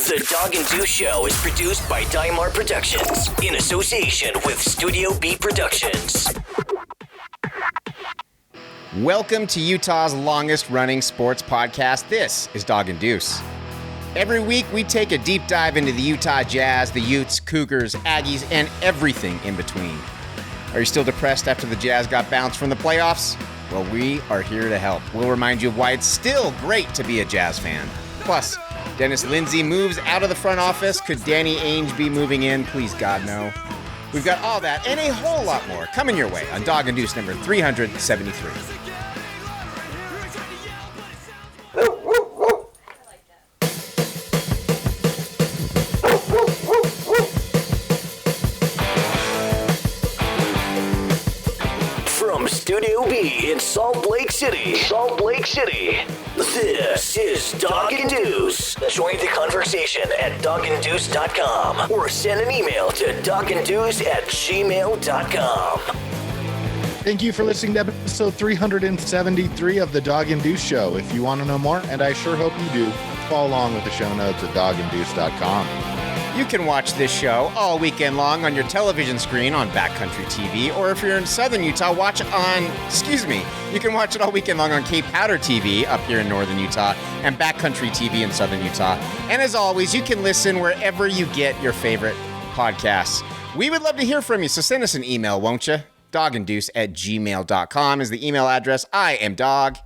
The Dog and Deuce Show is produced by Dymar Productions in association with Studio B Productions. Welcome to Utah's longest-running sports podcast. This is Dog and Deuce. Every week, we take a deep dive into the Utah Jazz, the Utes, Cougars, Aggies, and everything in between. Are you still depressed after the Jazz got bounced from the playoffs? Well, we are here to help. We'll remind you of why it's still great to be a Jazz fan. Plus, Dennis Lindsey moves out of the front office. Could Danny Ainge be moving in? Please, God, no. We've got all that and a whole lot more coming your way on Dog and Deuce number 373. From Studio B in Salt Lake City, this is Dog and Deuce. Join the conversation at doganddeuce.com or send an email to doganddeuce@gmail.com. Thank you for listening to episode 373 of the Dog and Deuce Show. If you want to know more, and I sure hope you do, follow along with the show notes at doganddeuce.com. You can watch this show all weekend long on your television screen on Backcountry TV, or if you're in southern Utah, you can watch it all weekend long on Cape Powder TV up here in northern Utah and Backcountry TV in southern Utah. And as always, you can listen wherever you get your favorite podcasts. We would love to hear from you, so send us an email, won't you? doganddeuce@gmail.com is the email address. I am Dog.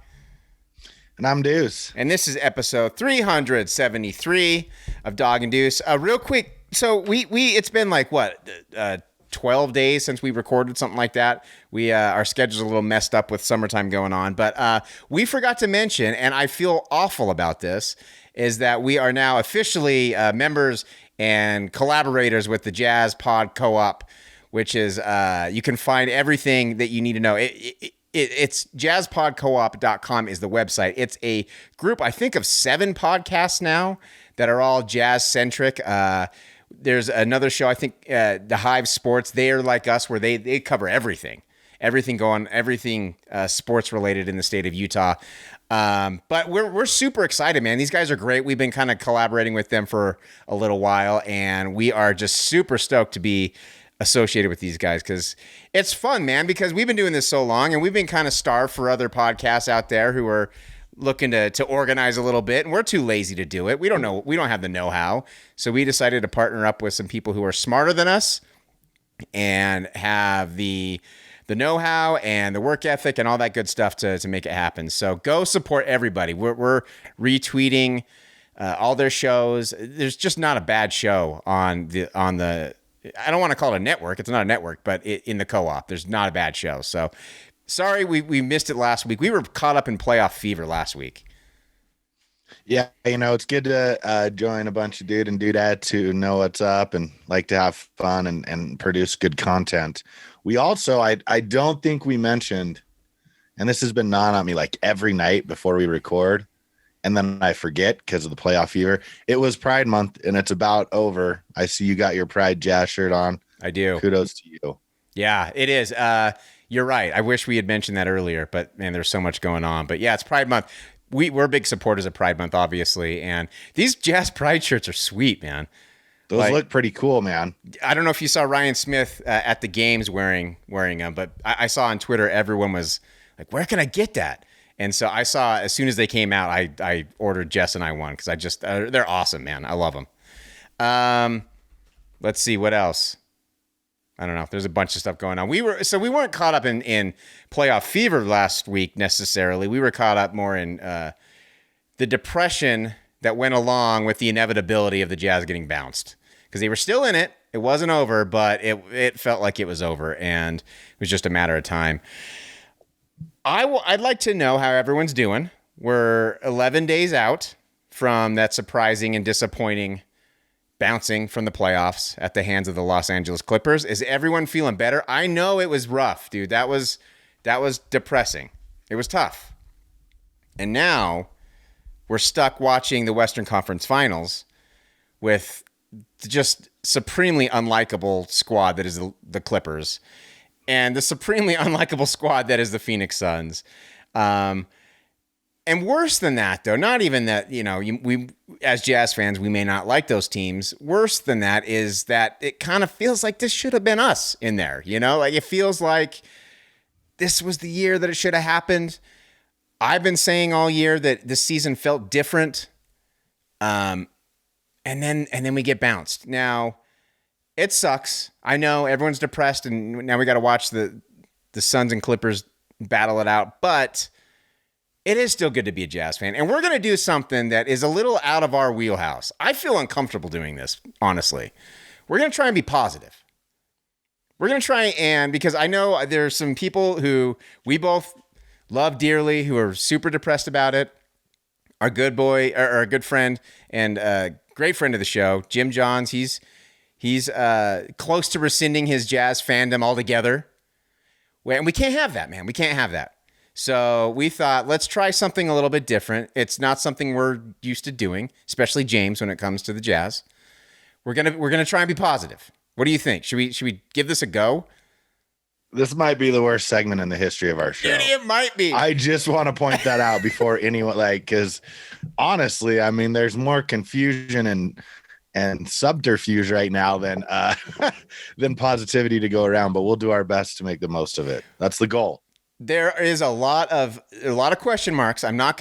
And I'm Deuce. And this is episode 373 of Dog and Deuce. Real quick, so it's been like, 12 days since we recorded, something like that. Our schedule's a little messed up with summertime going on. But we forgot to mention, and I feel awful about this, is that we are now officially members and collaborators with the Jazz Pod Co-op, which is, you can find everything that you need to know. It's jazzpodcoop.com is the website. It's a group, I think, of 7 podcasts now that are all jazz-centric. There's another show, I think, The Hive Sports. They are like us, where they cover everything sports-related in the state of Utah. But we're super excited, man. These guys are great. We've been kind of collaborating with them for a little while, and we are just super stoked to be associated with these guys, because it's fun, man, because we've been doing this so long and we've been kind of starved for other podcasts out there who are looking to organize a little bit, and we're too lazy to do it. We don't have the know-how. So we decided to partner up with some people who are smarter than us and have the know-how and the work ethic and all that good stuff to make it happen. So go support everybody. We're retweeting all their shows. There's just not a bad show on the I don't want to call it a network. It's not a network, but in the co-op, there's not a bad show. So sorry we missed it last week. We were caught up in playoff fever last week. Yeah, it's good to join a bunch of dude and dudettes who know what's up and like to have fun and produce good content. We also, I don't think we mentioned, and this has been gnawing on me like every night before we record, and then I forget because of the playoff fever. It was Pride Month, and it's about over. I see you got your Pride Jazz shirt on. I do. Kudos to you. Yeah, it is. You're right. I wish we had mentioned that earlier, but man, there's so much going on. But yeah, it's Pride Month. We're big supporters of Pride Month, obviously, and these Jazz Pride shirts are sweet, man. Those look pretty cool, man. I don't know if you saw Ryan Smith at the games wearing them, but I saw on Twitter everyone was like, "Where can I get that?" And so I saw, as soon as they came out, I ordered Jess and I one, because they're awesome, man. I love them. Let's see, what else? I don't know. There's a bunch of stuff going on. We weren't caught up in playoff fever last week necessarily. We were caught up more in the depression that went along with the inevitability of the Jazz getting bounced, because they were still in it. It wasn't over, but it felt like it was over, and it was just a matter of time. I'd like to know how everyone's doing. We're 11 days out from that surprising and disappointing bouncing from the playoffs at the hands of the Los Angeles Clippers. Is everyone feeling better? I know it was rough, dude. That was depressing. It was tough. And now we're stuck watching the Western Conference Finals with just supremely unlikable squad that is the Clippers, and the supremely unlikable squad that is the Phoenix Suns. And And worse than that, though, not even that, we as Jazz fans, we may not like those teams. Worse than that is that it kind of feels like this should have been us in there, Like it feels like this was the year that it should have happened. I've been saying all year that the season felt different. And then we get bounced. Now, it sucks. I know everyone's depressed, and now we got to watch the Suns and Clippers battle it out, but it is still good to be a Jazz fan. And we're going to do something that is a little out of our wheelhouse. I feel uncomfortable doing this, honestly. We're going to try and be positive. We're going to try and, because I know there's some people who we both love dearly who are super depressed about it. Our good boy, or our good friend and great friend of the show, Jim Johns, he's close to rescinding his Jazz fandom altogether. And we can't have that, man. We can't have that. So we thought, let's try something a little bit different. It's not something we're used to doing, especially James when it comes to the Jazz. We're gonna try and be positive. What do you think? Should we give this a go? This might be the worst segment in the history of our show. It might be. I just want to point that out before anyone, because honestly, I mean, there's more confusion and subterfuge right now than than positivity to go around. But we'll do our best to make the most of it. That's the goal. There is a lot of question marks. I'm not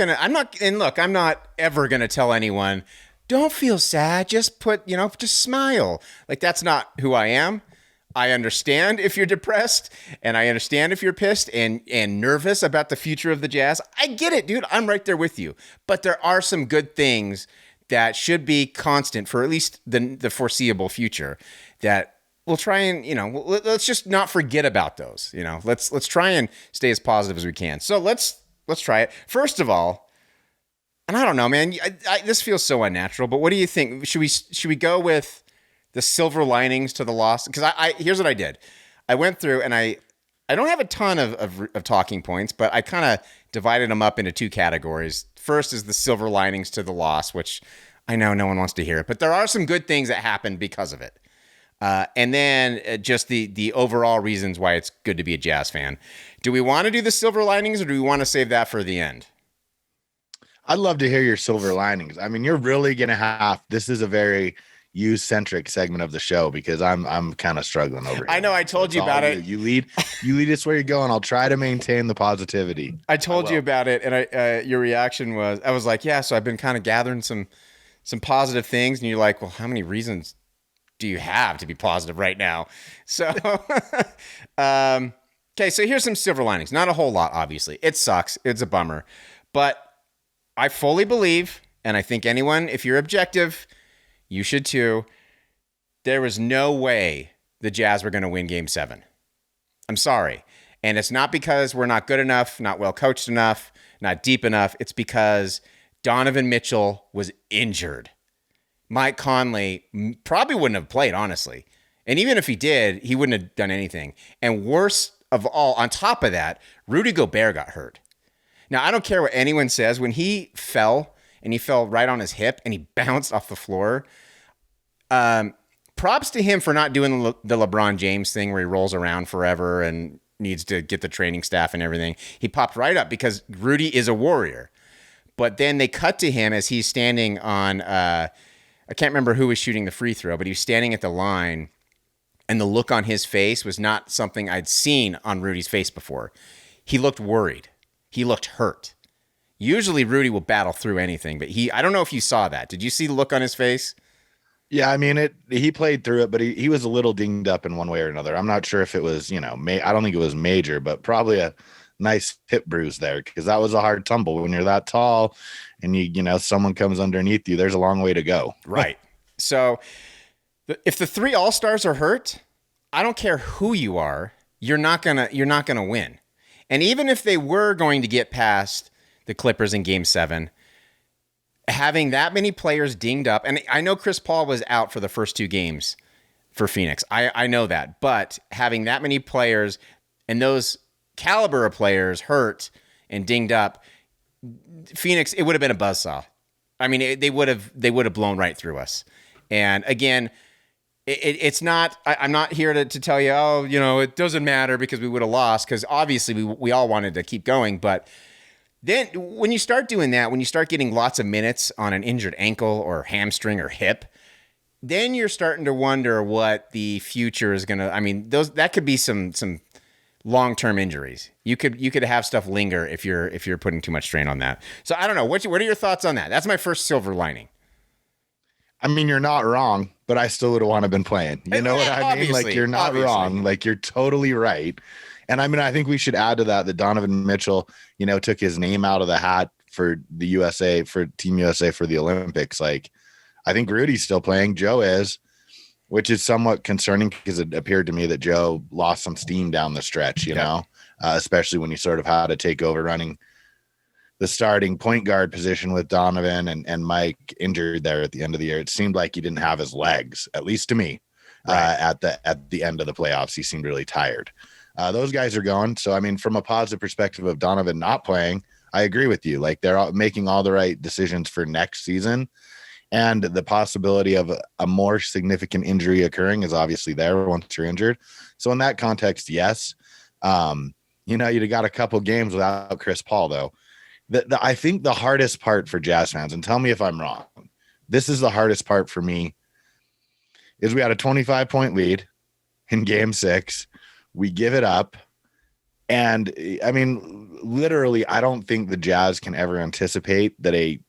ever gonna tell anyone, don't feel sad. Just just smile. Like, that's not who I am. I understand if you're depressed, and I understand if you're pissed and nervous about the future of the Jazz. I get it, dude. I'm right there with you. But there are some good things that should be constant for at least the foreseeable future that we'll try and, let's just not forget about those. Let's try and stay as positive as we can. So let's try it. First of all, and I don't know, man, this feels so unnatural, but what do you think? Should we go with the silver linings to the loss? Because I here's what I did. I went through, and I don't have a ton of talking points, but I kind of divided them up into two categories. First is the silver linings to the loss, which I know no one wants to hear it, but there are some good things that happened because of it. And then just the overall reasons why it's good to be a Jazz fan. Do we want to do the silver linings, or do we want to save that for the end? I'd love to hear your silver linings. I mean, you're really going to have, this is a very you-centric segment of the show, because I'm kind of struggling over here. I know. I told you about it. You lead us where you're going. I'll try to maintain the positivity. I told you about it, and your reaction was, I was like, yeah, so I've been kind of gathering some positive things, and you're like, well, how many reasons do you have to be positive right now? So, okay, so here's some silver linings. Not a whole lot, obviously. It sucks. It's a bummer. But I fully believe, and I think anyone, if you're objective, you should too, there was no way the Jazz were going to win Game 7. I'm sorry. And it's not because we're not good enough, not well coached enough, not deep enough. It's because Donovan Mitchell was injured. Mike Conley probably wouldn't have played, honestly. And even if he did, he wouldn't have done anything. And worst of all, on top of that, Rudy Gobert got hurt. Now, I don't care what anyone says. When he fell, and he fell right on his hip, and he bounced off the floor, props to him for not doing the LeBron James thing where he rolls around forever and needs to get the training staff and everything. He popped right up because Rudy is a warrior. But then they cut to him as he's standing on, I can't remember who was shooting the free throw, but he was standing at the line, and the look on his face was not something I'd seen on Rudy's face before. He looked worried. He looked hurt. Usually Rudy will battle through anything, but I don't know if you saw that. Did you see the look on his face? Yeah, I mean, he played through it, but he was a little dinged up in one way or another. I'm not sure if it was, I don't think it was major, but probably a nice hip bruise there, because that was a hard tumble. When you're that tall and someone comes underneath you, there's a long way to go. Right. So if the three All-Stars are hurt, I don't care who you are, you're not gonna win. And even if they were going to get past the Clippers in Game 7, having that many players dinged up, and I know Chris Paul was out for the first two games for Phoenix. I know that. But having that many players and those caliber of players hurt and dinged up, Phoenix, it would have been a buzzsaw. I mean, they would have blown right through us. And again, it's not, I'm not here to tell you, it doesn't matter because we would have lost, because obviously we all wanted to keep going, but Then when you start doing that, when you start getting lots of minutes on an injured ankle or hamstring or hip, then you're starting to wonder what the future is going to, I mean, that could be some long-term injuries. You could have stuff linger if you're putting too much strain on that. So I don't know. What are your thoughts on that? That's my first silver lining. I mean, you're not wrong, but I still would have wanted to been playing. You know what I mean? Like, you're not wrong. Like, you're totally right. And I mean, I think we should add to that Donovan Mitchell, took his name out of the hat for the USA, for Team USA for the Olympics. Like, I think Rudy's still playing. Joe is, which is somewhat concerning because it appeared to me that Joe lost some steam down the stretch, especially when he sort of had to take over running the starting point guard position with Donovan and Mike injured there at the end of the year. It seemed like he didn't have his legs, at least to me, right. At the end of the playoffs. He seemed really tired. Those guys are gone. So, I mean, from a positive perspective of Donovan not playing, I agree with you. Like, they're making all the right decisions for next season. And the possibility of a more significant injury occurring is obviously there once you're injured. So in that context, yes. You'd got a couple games without Chris Paul, though. I think the hardest part for Jazz fans, and tell me if I'm wrong, this is the hardest part for me, is we had a 25-point lead in game 6. We give it up. And I mean, literally, I don't think the Jazz can ever anticipate that a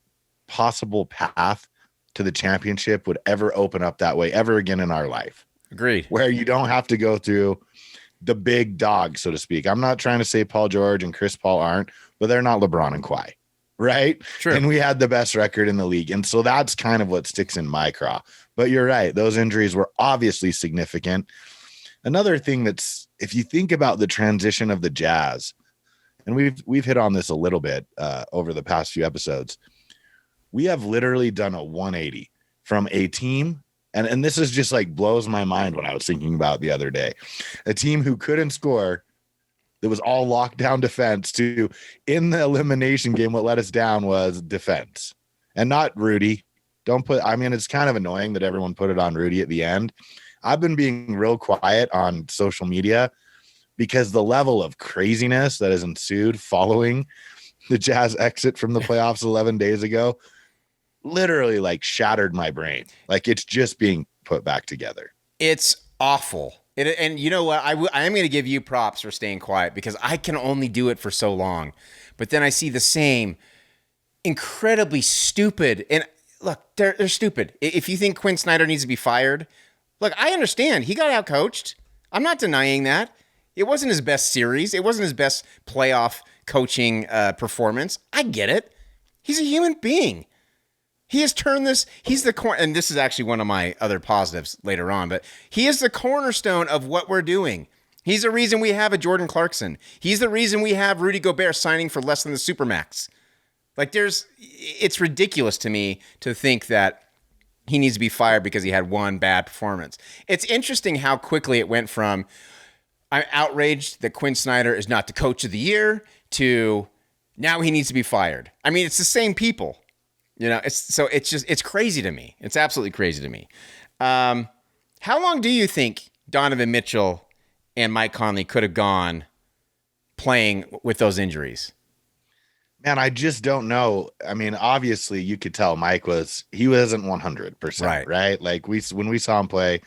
possible path to the championship would ever open up that way ever again in our life. Agreed. Where you don't have to go through the big dog, so to speak. I'm not trying to say Paul George and Chris Paul aren't, but they're not LeBron and Kawhi, right? True. And we had the best record in the league. And so that's kind of what sticks in my craw. But you're right. Those injuries were obviously significant. Another thing that's, if you think about the transition of the Jazz, and we've hit on this a little bit over the past few episodes, we have literally done a 180 from a team. And this is just like blows my mind when I was thinking about the other day, a team who couldn't score, that was all lockdown defense, to in the elimination game, what let us down was defense and not Rudy. It's kind of annoying that everyone put it on Rudy at the end. I've been being real quiet on social media because the level of craziness that has ensued following the Jazz exit from the playoffs 11 days ago literally like shattered my brain. Like, it's just being put back together. It's awful. And you know what? I am going to give you props for staying quiet because I can only do it for so long. But then I see the same incredibly stupid. And look, they're stupid. If you think Quin Snyder needs to be fired, look, I understand. He got outcoached. I'm not denying that. It wasn't his best series. It wasn't his best playoff coaching performance. I get it. He's a human being. He has turned this, he's the core, and this is actually one of my other positives later on, but he is the cornerstone of what we're doing. He's the reason we have a Jordan Clarkson. He's the reason we have Rudy Gobert signing for less than the Supermax. Like, it's ridiculous to me to think that he needs to be fired because he had one bad performance. It's interesting how quickly it went from, I'm outraged that Quin Snyder is not the coach of the year, to now he needs to be fired. I mean, it's the same people. It's crazy to me. It's absolutely crazy to me. How long do you think Donovan Mitchell and Mike Conley could have gone playing with those injuries? Man, I just don't know. I mean, obviously you could tell Mike wasn't 100%, right? Like when we saw him play,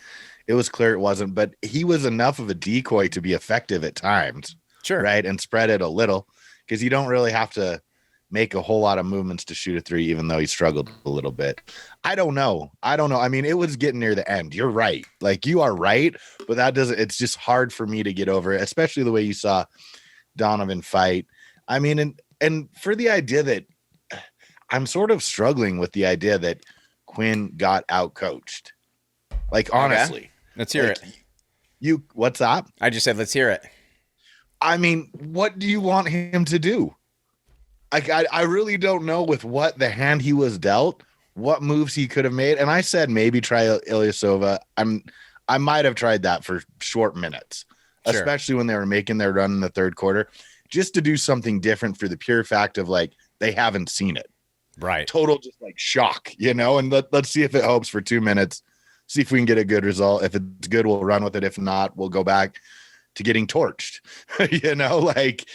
it was clear it wasn't, but he was enough of a decoy to be effective at times. Sure. Right. And spread it a little, because you don't really have to make a whole lot of movements to shoot a three, even though he struggled a little bit. I don't know. I mean, it was getting near the end. You're right. Like, you are right, but it's just hard for me to get over it, especially the way you saw Donovan fight. I mean, and for the idea that I'm sort of struggling with the idea that Quinn got out coached. Like, honestly, okay. Let's hear it. What's up? I just said, let's hear it. I mean, what do you want him to do? I really don't know with what the hand he was dealt, what moves he could have made. And I said, maybe try Ilyasova. I might have tried that for short minutes, sure, especially when they were making their run in the third quarter, just to do something different for the pure fact of, like, they haven't seen it. Right. Total just like shock, and let's see if it helps for 2 minutes, see if we can get a good result. If it's good, we'll run with it. If not, we'll go back to getting torched. Like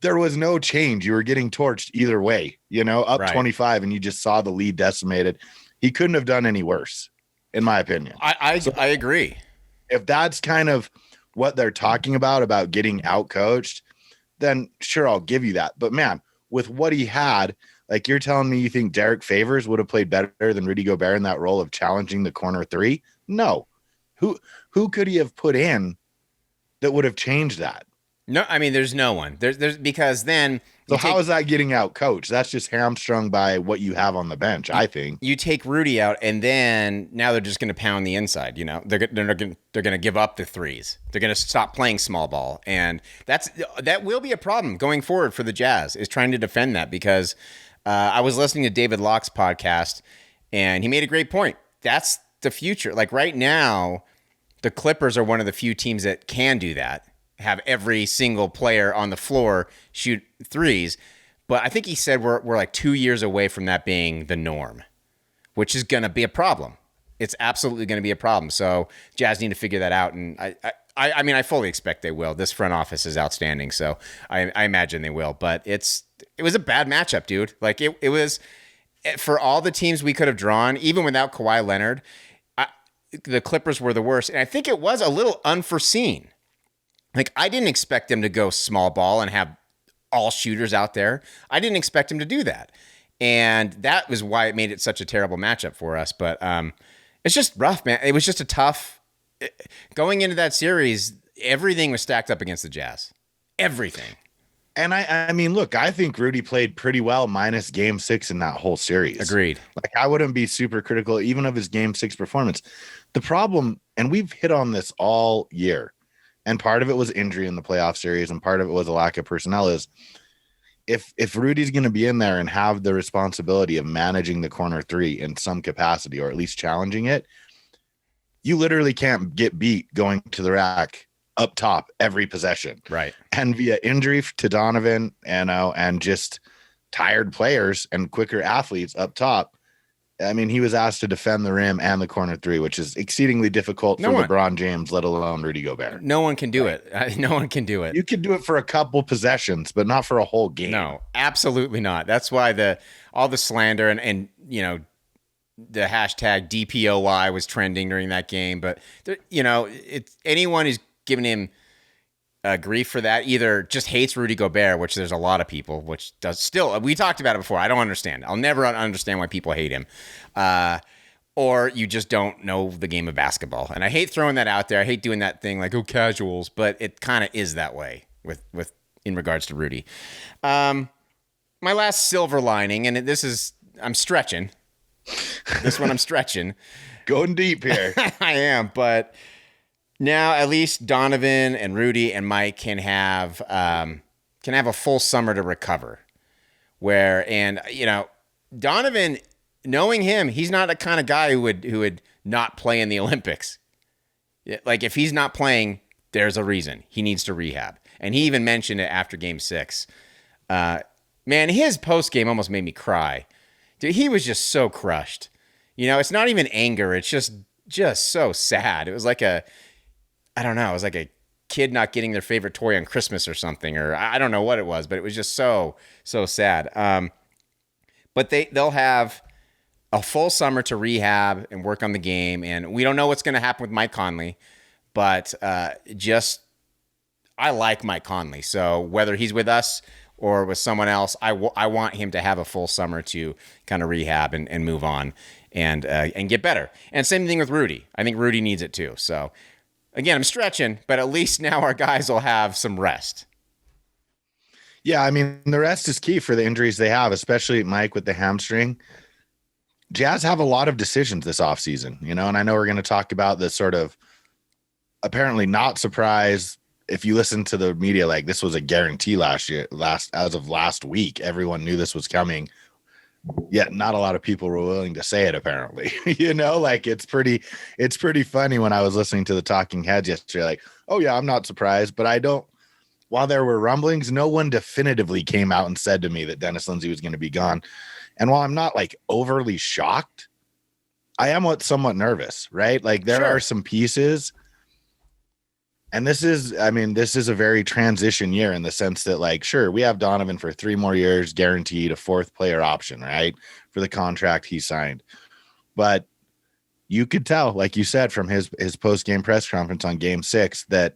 there was no change. You were getting torched either way, up Right. 25 and you just saw the lead decimated. He couldn't have done any worse, in my opinion. I agree. If that's kind of what they're talking about getting out coached, then sure, I'll give you that. But man, with what he had, like you're telling me you think Derek Favors would have played better than Rudy Gobert in that role of challenging the corner three? No. Who could he have put in that would have changed that? No, I mean, there's no one. There's because then. So how is that getting out coached? That's just hamstrung by what you have on the bench, I think. You take Rudy out, and then now they're just going to pound the inside. They're going to give up the threes. They're going to stop playing small ball, and that will be a problem going forward for the Jazz, is trying to defend that, because I was listening to David Locke's podcast, and he made a great point. That's the future. Like right now, the Clippers are one of the few teams that can do that. Have every single player on the floor shoot threes. But I think he said we're like 2 years away from that being the norm, which is going to be a problem. It's absolutely going to be a problem. So Jazz need to figure that out. And I mean, I fully expect they will. This front office is outstanding. So I imagine they will. But it was a bad matchup, dude. Like it was, for all the teams we could have drawn, even without Kawhi Leonard, the Clippers were the worst. And I think it was a little unforeseen. Like, I didn't expect them to go small ball and have all shooters out there. I didn't expect him to do that. And that was why it made it such a terrible matchup for us. But it's just rough, man. It was just a tough... Going into that series, everything was stacked up against the Jazz. Everything. And I mean, look, I think Rudy played pretty well minus game 6 in that whole series. Agreed. Like, I wouldn't be super critical even of his game 6 performance. The problem, and we've hit on this all year, and part of it was injury in the playoff series, and part of it was a lack of personnel, is if Rudy's going to be in there and have the responsibility of managing the corner three in some capacity, or at least challenging it, you literally can't get beat going to the rack up top every possession. Right. And via injury to Donovan, and just tired players and quicker athletes up top, I mean, he was asked to defend the rim and the corner three, which is exceedingly difficult for LeBron James, let alone Rudy Gobert. No one can do it. No one can do it. You could do it for a couple possessions, but not for a whole game. No, absolutely not. That's why all the slander and the hashtag DPOY was trending during that game. But it's anyone who's giving him grief for that either just hates Rudy Gobert, which there's a lot of people, which does still. We talked about it before. I don't understand. I'll never understand why people hate him. Or you just don't know the game of basketball. And I hate throwing that out there. I hate doing that thing like, casuals, but it kind of is that way with in regards to Rudy. My last silver lining, and I'm stretching. This one I'm stretching. Going deep here. I am, but now at least Donovan and Rudy and Mike can have a full summer to recover. Donovan, knowing him, he's not the kind of guy who would not play in the Olympics. Like, if he's not playing, there's a reason. He needs to rehab. And he even mentioned it after game 6. Man, his post game almost made me cry. Dude, he was just so crushed. It's not even anger. It's just so sad. It was like it was like a kid not getting their favorite toy on Christmas or something, or I don't know what it was, but it was just so sad. But they'll have a full summer to rehab and work on the game, and we don't know what's going to happen with Mike Conley, but I like Mike Conley. So whether he's with us or with someone else, I want him to have a full summer to kind of rehab and move on and get better. And same thing with Rudy. I think Rudy needs it too. So again, I'm stretching, but at least now our guys will have some rest. Yeah, I mean, the rest is key for the injuries they have, especially Mike with the hamstring. Jazz have a lot of decisions this offseason, and I know we're going to talk about this sort of apparently not surprise. If you listen to the media, like, this was a guarantee as of last week, everyone knew this was coming. Yet not a lot of people were willing to say it, apparently. Like, it's pretty funny when I was listening to the talking heads yesterday, like, oh yeah, I'm not surprised, but I don't. While there were rumblings, no one definitively came out and said to me that Dennis Lindsey was going to be gone. And while I'm not like overly shocked, I am somewhat nervous, right? Like, there are some pieces And this is, I mean, this is a very transition year in the sense that, like, sure, we have Donovan for 3 more years, guaranteed a fourth player option, right? For the contract he signed. But you could tell, like you said, from his post-game press conference on game 6 that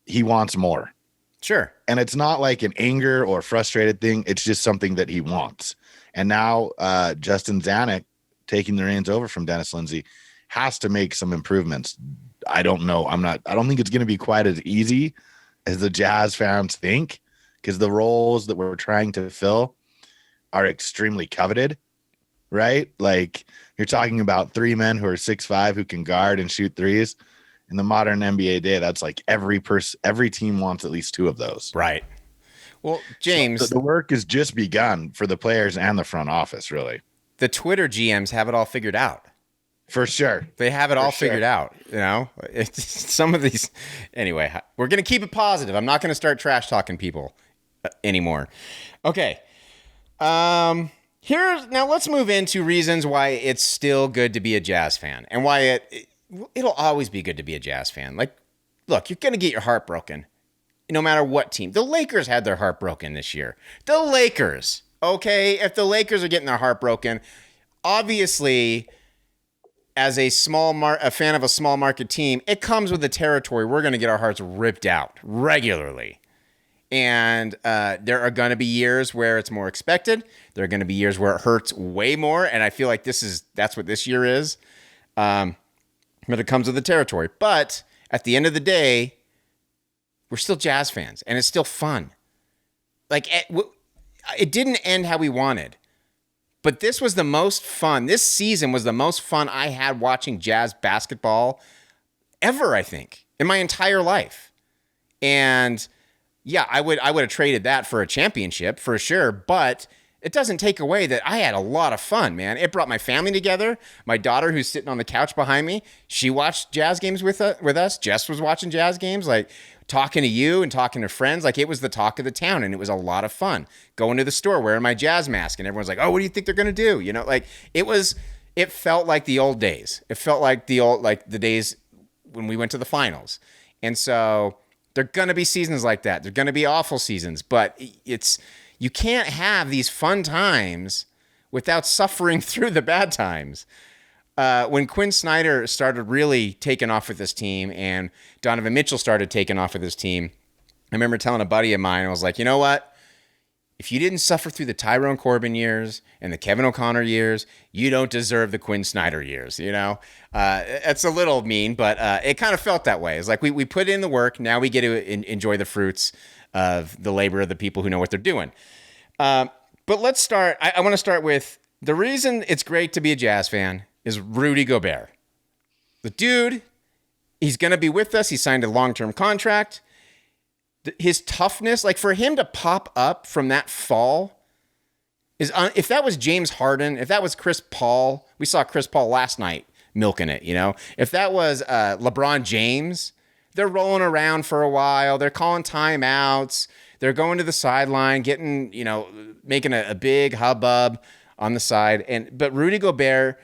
he wants more. Sure. And it's not like an anger or frustrated thing. It's just something that he wants. And now Justin Zanuck, taking the reins over from Dennis Lindsey, has to make some improvements. I don't know. I don't think it's going to be quite as easy as the Jazz fans think, because the roles that we're trying to fill are extremely coveted, right? Like, you're talking about 3 men who are 6'5", who can guard and shoot threes. In the modern NBA day, that's like every team wants at least 2 of those. Right. Well, James, so the work has just begun for the players and the front office, really. The Twitter GMs have it all figured out. For sure. They have it all figured out, you know? It's some of these. Anyway, we're going to keep it positive. I'm not going to start trash talking people anymore. Okay. Now let's move into reasons why it's still good to be a Jazz fan, and why it'll always be good to be a Jazz fan. Like, look, you're going to get your heart broken no matter what team. The Lakers had their heart broken this year. The Lakers, okay? If the Lakers are getting their heart broken, obviously, as a fan of a small market team, it comes with the territory. We're going to get our hearts ripped out regularly. And there are going to be years where it's more expected. There are going to be years where it hurts way more. And I feel like that's what this year is. But it comes with the territory. But at the end of the day, we're still Jazz fans, and it's still fun. Like, it didn't end how we wanted. But this was the most fun. This season was the most fun I had watching Jazz basketball ever, I think, in my entire life. And yeah, I would have traded that for a championship for sure, but it doesn't take away that I had a lot of fun, man. It brought my family together. My daughter, who's sitting on the couch behind me, she watched Jazz games with us. Jess was watching Jazz games, like talking to you and talking to friends. Like, it was the talk of the town, and it was a lot of fun. Going to the store wearing my Jazz mask, and everyone's like, "Oh, what do you think they're gonna do?" You know, like it felt like the old days. It felt like the days when we went to the finals. And so there are gonna be seasons like that. There are gonna be awful seasons, but you can't have these fun times without suffering through the bad times. When Quin Snyder started really taking off with this team, and Donovan Mitchell started taking off with this team, I remember telling a buddy of mine, I was like, you know what? If you didn't suffer through the Tyrone Corbin years and the Kevin O'Connor years, you don't deserve the Quin Snyder years, you know? It's a little mean, but it kind of felt that way. It's like we put in the work, now we get to enjoy the fruits of the labor of the people who know what they're doing. But let's start. I want to start with the reason it's great to be a Jazz fan is Rudy Gobert. The dude, he's going to be with us. He signed a long-term contract. His toughness, like for him to pop up from that fall, if that was James Harden, if that was Chris Paul, we saw Chris Paul last night milking it, you know? If that was LeBron James, they're rolling around for a while. They're calling timeouts. They're going to the sideline, getting, you know, making a big hubbub on the side. But Rudy Gobert,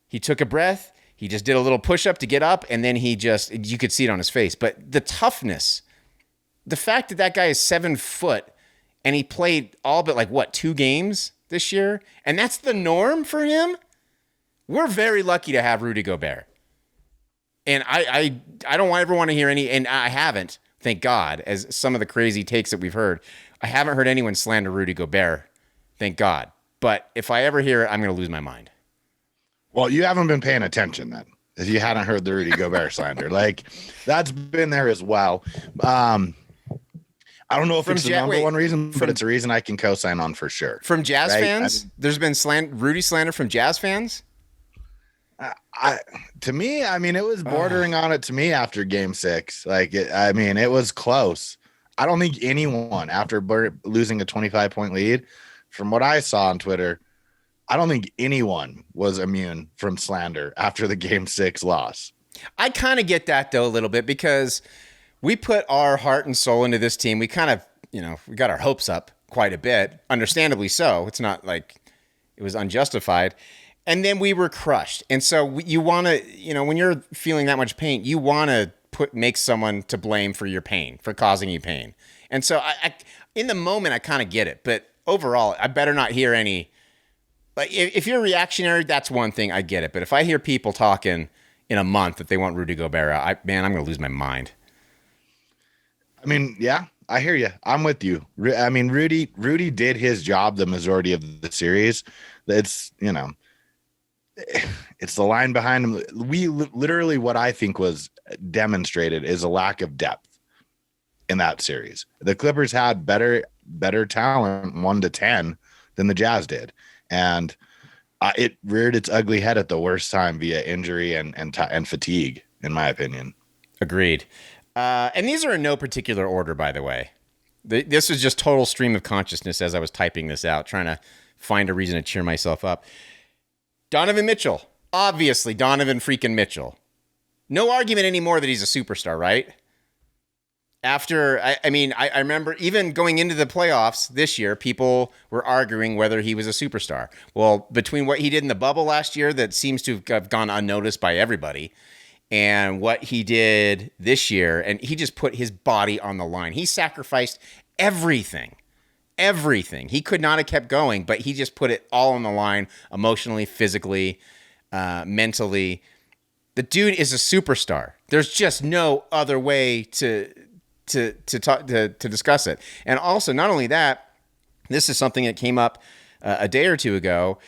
he took a breath. He just did a little push-up to get up, and then you could see it on his face. But the toughness, the fact that guy is 7 foot, and he played all but 2 games this year, and that's the norm for him. We're very lucky to have Rudy Gobert. And I don't ever want to hear any, and I haven't, thank God, as some of the crazy takes that we've heard, I haven't heard anyone slander Rudy Gobert, thank God. But if I ever hear it, I'm going to lose my mind. Well, you haven't been paying attention then, if you hadn't heard the Rudy Gobert slander. Like, that's been there as well. I don't know if it's the number one reason, but it's a reason I can co-sign on for sure. From Jazz fans? There's been Rudy slander from Jazz fans? To me, I mean, it was bordering on it to me after game 6. Like, it was close. I don't think anyone, after losing a 25-point lead, from what I saw on Twitter, I don't think anyone was immune from slander after the game 6 loss. I kind of get that, though, a little bit, because we put our heart and soul into this team. We kind of, we got our hopes up quite a bit, understandably so. It's not like it was unjustified. And then we were crushed. And so you want to, when you're feeling that much pain, you want to makes someone to blame for your pain, for causing you pain. And so I in the moment, I kind of get it. But overall, I better not hear any. Like, if you're reactionary, that's one thing. I get it. But if I hear people talking in a month that they want Rudy Gobert, I'm going to lose my mind. I mean, yeah, I hear you. I'm with you. I mean, Rudy did his job the majority of the series. It's, it's the line behind him. We literally, what I think was demonstrated is a lack of depth in that series. The Clippers had better talent 1-10 than the Jazz did. And it reared its ugly head at the worst time via injury and fatigue, in my opinion. Agreed. And these are in no particular order, by the way. This was just total stream of consciousness as I was typing this out, trying to find a reason to cheer myself up. Donovan Mitchell. Obviously, Donovan freaking Mitchell. No argument anymore that he's a superstar, right? After, I remember even going into the playoffs this year, people were arguing whether he was a superstar. Well, between what he did in the bubble last year that seems to have gone unnoticed by everybody, and what he did this year, and he just put his body on the line. He sacrificed everything. He could not have kept going, but he just put it all on the line, emotionally, physically, mentally. The dude is a superstar. There's just no other way to discuss it. And also, not only that, this is something that came up a day or two ago.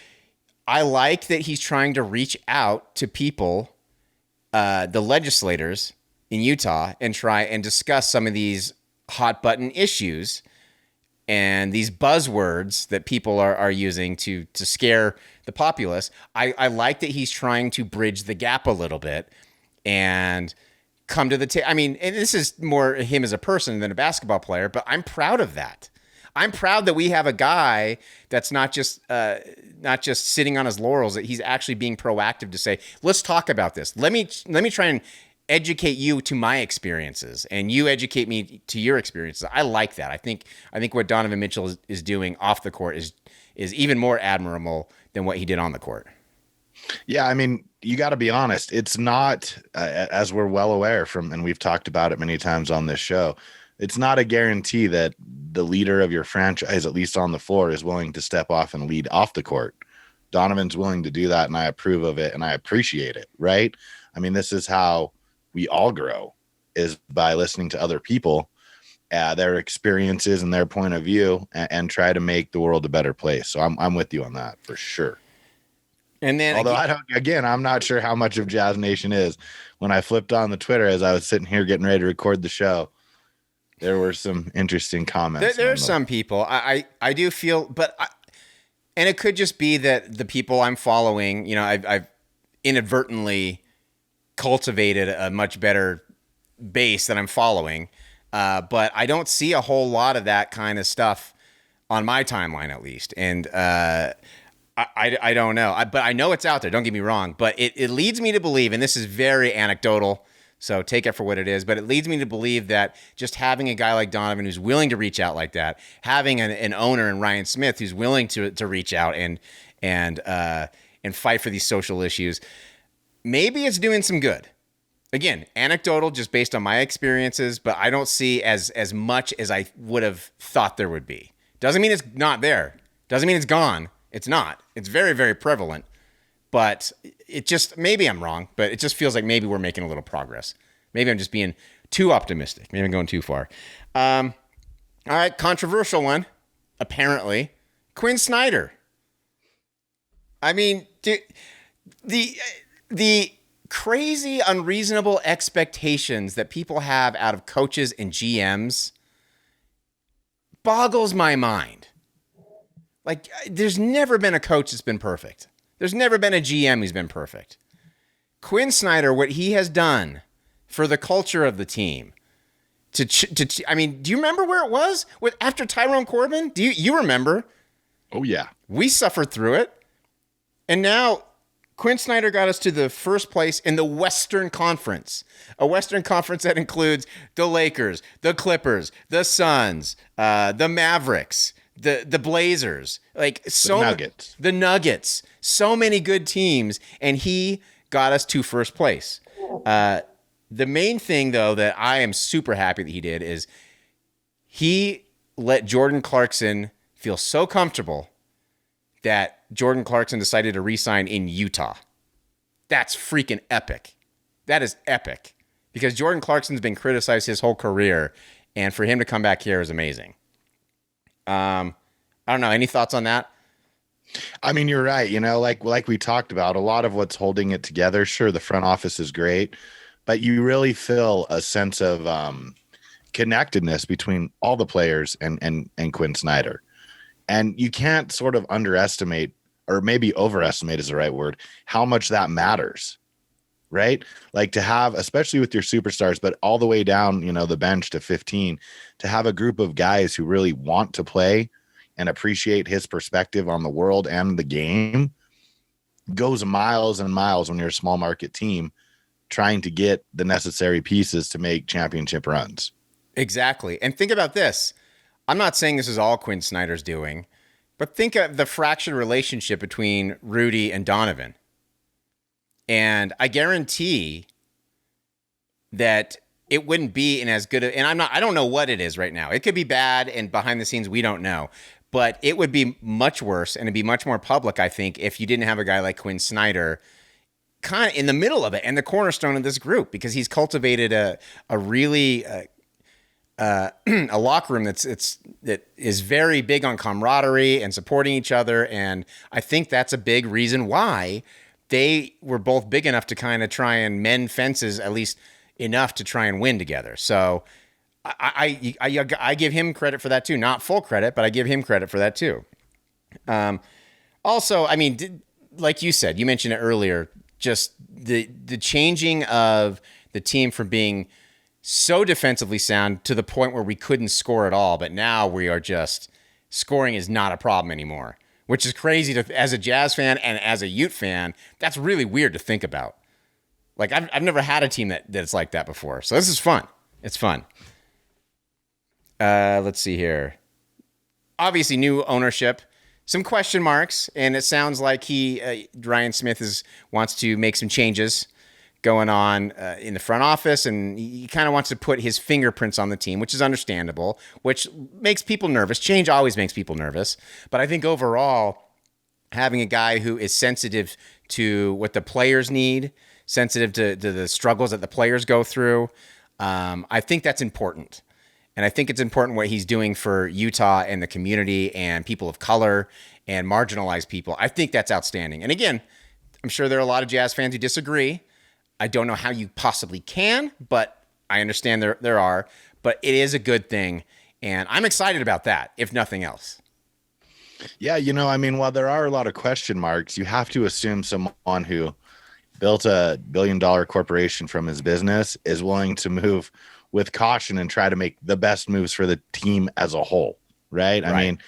I like that he's trying to reach out to people, the legislators in Utah, and try and discuss some of these hot button issues and these buzzwords that people are using to scare the populace. I like that he's trying to bridge the gap a little bit and come to the table. I mean, and this is more him as a person than a basketball player, but I'm proud of that. I'm proud that we have a guy that's not just sitting on his laurels, that he's actually being proactive to say, let's talk about this. Let me try and educate you to my experiences, and you educate me to your experiences. I like that. I think what Donovan Mitchell is doing off the court is even more admirable than what he did on the court. Yeah, I mean, you got to be honest. It's not, as we're well aware from, and we've talked about it many times on this show, it's not a guarantee that the leader of your franchise, at least on the floor, is willing to step off and lead off the court. Donovan's willing to do that, and I approve of it, and I appreciate it, right? I mean, this is how we all grow, is by listening to other people, their experiences and their point of view, and try to make the world a better place. So I'm with you on that for sure. And then, although I'm not sure how much of Jazz Nation is. When I flipped on the Twitter as I was sitting here getting ready to record the show, there were some interesting comments. There are some people I do feel, and it could just be that the people I'm following, I've inadvertently cultivated a much better base that I'm following, but I don't see a whole lot of that kind of stuff on my timeline, at least, and I don't know, but I know it's out there. Don't get me wrong, but it leads me to believe, and this is very anecdotal, so take it for what it is, but it leads me to believe that just having a guy like Donovan who's willing to reach out like that, having an owner in Ryan Smith who's willing to reach out and fight for these social issues, maybe it's doing some good. Again, anecdotal, just based on my experiences, but I don't see as much as I would have thought there would be. Doesn't mean it's not there. Doesn't mean it's gone. It's not. It's very, very prevalent. But it just, maybe I'm wrong, but it just feels like maybe we're making a little progress. Maybe I'm just being too optimistic. Maybe I'm going too far. All right, controversial one, apparently. Quin Snyder. I mean, the crazy, unreasonable expectations that people have out of coaches and GMs boggles my mind. Like, there's never been a coach that's been perfect. There's never been a GM who's been perfect. Quin Snyder, what he has done for the culture of the team, I mean, do you remember where it was after Tyrone Corbin? Do you remember? Oh, yeah. We suffered through it. And now Quin Snyder got us to the first place in the Western Conference, a Western Conference that includes the Lakers, the Clippers, the Suns, the Mavericks, the Blazers, like the Nuggets, so many good teams, and he got us to first place. The main thing, though, that I am super happy that he did is he let Jordan Clarkson feel so comfortable that Jordan Clarkson decided to re-sign in Utah. That's freaking epic. That is epic. Because Jordan Clarkson's been criticized his whole career, and for him to come back here is amazing. I don't know. Any thoughts on that? I mean, you're right. Like we talked about, a lot of what's holding it together. Sure, the front office is great, but you really feel a sense of connectedness between all the players and Quin Snyder. And you can't sort of underestimate, or maybe overestimate is the right word, how much that matters, right? Like to have, especially with your superstars, but all the way down, the bench to 15, to have a group of guys who really want to play and appreciate his perspective on the world and the game goes miles and miles when you're a small market team trying to get the necessary pieces to make championship runs. Exactly. And think about this. I'm not saying this is all Quin Snyder's doing, but think of the fractured relationship between Rudy and Donovan. And I guarantee that it wouldn't be in as good and I don't know what it is right now. It could be bad, and behind the scenes, we don't know. But it would be much worse, and it'd be much more public, I think, if you didn't have a guy like Quin Snyder kind of in the middle of it and the cornerstone of this group, because he's cultivated a really a locker room that is very big on camaraderie and supporting each other. And I think that's a big reason why they were both big enough to kind of try and mend fences, at least enough to try and win together. So I give him credit for that too. Not full credit, but I give him credit for that too. Also, I mean, like you said, you mentioned it earlier, just the changing of the team from being so defensively sound to the point where we couldn't score at all, but now we are just scoring is not a problem anymore, which is crazy as a Jazz fan and as a Ute fan. That's really weird to think about. Like I've never had a team that's like that before. So this is fun. It's fun. Let's see here. Obviously, new ownership, some question marks, and it sounds like Ryan Smith wants to make some changes going on in the front office, and he kind of wants to put his fingerprints on the team, which is understandable, which makes people nervous. Change always makes people nervous, but I think overall, having a guy who is sensitive to what the players need, sensitive to the struggles that the players go through, I think that's important. And I think it's important what he's doing for Utah and the community and people of color and marginalized people. I think that's outstanding. And again, I'm sure there are a lot of Jazz fans who disagree. I don't know how you possibly can, but I understand there are. But it is a good thing, and I'm excited about that, if nothing else. Yeah, I mean, while there are a lot of question marks, you have to assume someone who built a billion-dollar corporation from his business is willing to move with caution and try to make the best moves for the team as a whole, right? I mean,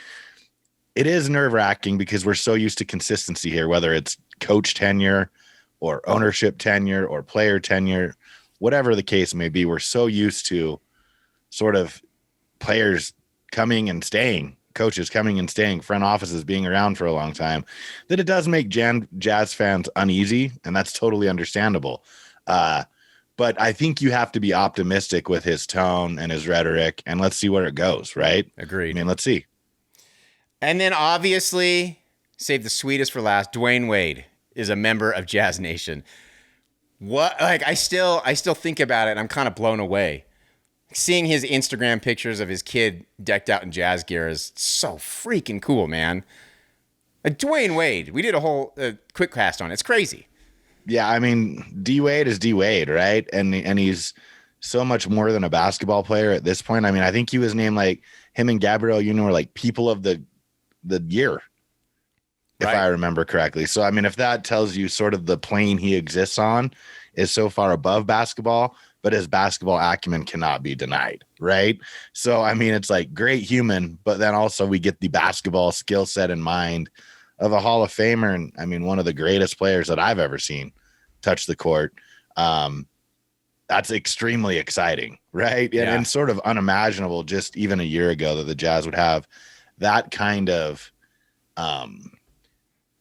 it is nerve-wracking because we're so used to consistency here, whether it's coach tenure or ownership tenure or player tenure, whatever the case may be. We're so used to sort of players coming and staying, coaches coming and staying, front offices being around for a long time, that it does make Jazz fans uneasy, and that's totally understandable. But I think you have to be optimistic with his tone and his rhetoric, and let's see where it goes, right? Agreed. I mean, let's see. And then obviously, save the sweetest for last, Dwyane Wade is a member of Jazz Nation. What? Like, I still think about it, and I'm kind of blown away. Seeing his Instagram pictures of his kid decked out in Jazz gear is so freaking cool, man. Like Dwyane Wade, we did a whole quick cast on it. It's crazy. Yeah, I mean, D Wade is D Wade, right? And he's so much more than a basketball player at this point. I mean, I think he was named, like, him and Gabrielle Union were like people of the year, if I remember correctly. So, I mean, if that tells you sort of the plane he exists on is so far above basketball, but his basketball acumen cannot be denied, right? So, I mean, it's like great human, but then also we get the basketball skill set in mind of a Hall of Famer, and I mean, one of the greatest players that I've ever seen touch the court. That's extremely exciting, right? Yeah. And sort of unimaginable just even a year ago that the Jazz would have that kind of